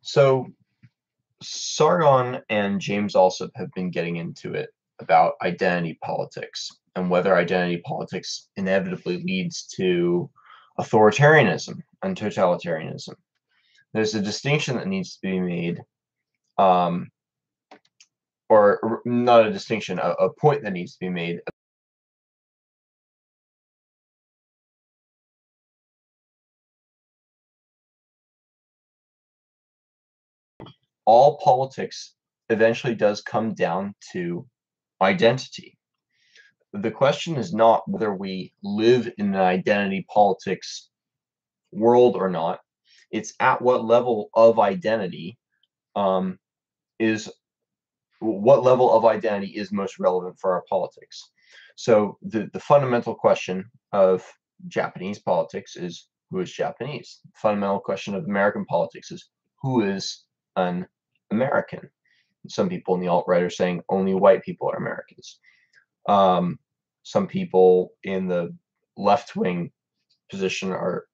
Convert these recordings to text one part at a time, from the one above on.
So Sargon and James Alsop have been getting into it about identity politics and whether identity politics inevitably leads to authoritarianism and totalitarianism. There's a distinction that needs to be made, um, or not a distinction, a point that needs to be made. All politics eventually does come down to identity. The question is not whether we live in an identity politics world or not. It's at what level of identity um, is what level of identity is most relevant for our politics. So the fundamental question of Japanese politics is who is Japanese. The fundamental question of American politics is who is an American. Some people in the alt-right are saying only white people are Americans. Um, some people in the left-wing position are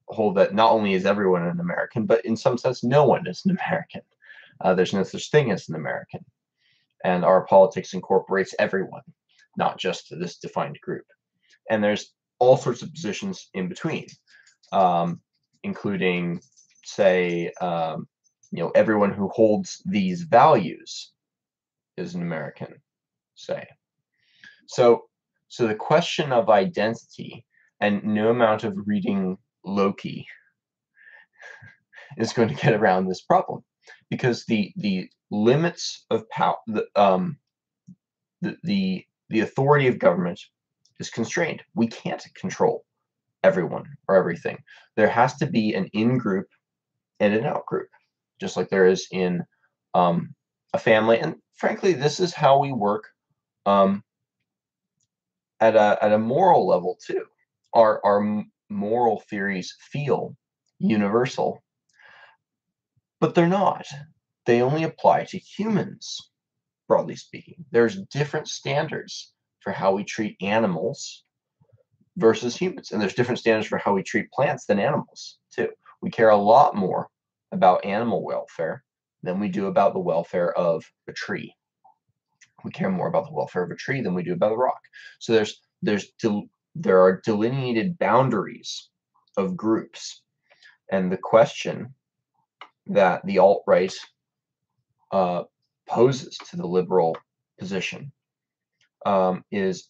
hold that not only is everyone an American, but in some sense, no one is an American. There's no such thing as an American. And our politics incorporates everyone, not just this defined group. And there's all sorts of positions in between, including, say, everyone who holds these values is an American, say. So, so the question of identity, and no amount of reading Loki is going to get around this problem, because the limits of power, the authority of government is constrained. We can't control everyone or everything. There has to be an in-group and an out-group, just like there is in a family. And frankly, this is how we work um, at a moral level too. Our moral theories feel universal, but they're not. They only apply to humans, broadly speaking. There's different standards for how we treat animals versus humans, and there's different standards for how we treat plants than animals too. We care a lot more about animal welfare than we do about the welfare of a tree. We care more about the welfare of a tree than we do about a rock. So there are delineated boundaries of groups, and the question that the alt-right poses to the liberal position is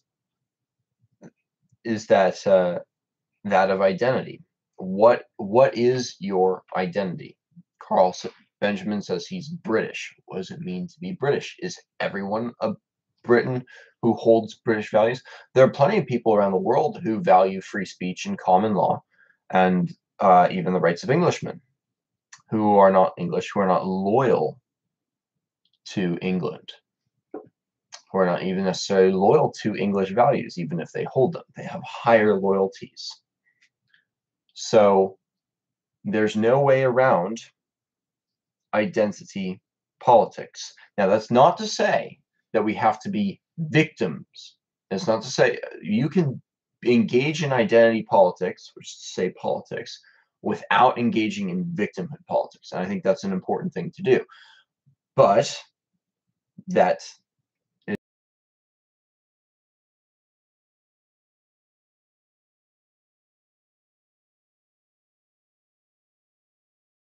that of identity. What is your identity? Carl Benjamin says he's British. What does it mean to be British? Is everyone a Briton who holds British values? There are plenty of people around the world who value free speech and common law, and even the rights of Englishmen, who are not English, who are not loyal to England, who are not even necessarily loyal to English values, even if they hold them. They have higher loyalties. So there's no way around identity politics. Now, that's not to say that we have to be victims. It's not to say you can engage in identity politics, which is to say politics, without engaging in victimhood politics. And I think that's an important thing to do. But that is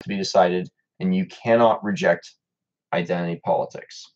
to be decided, and you cannot reject identity politics.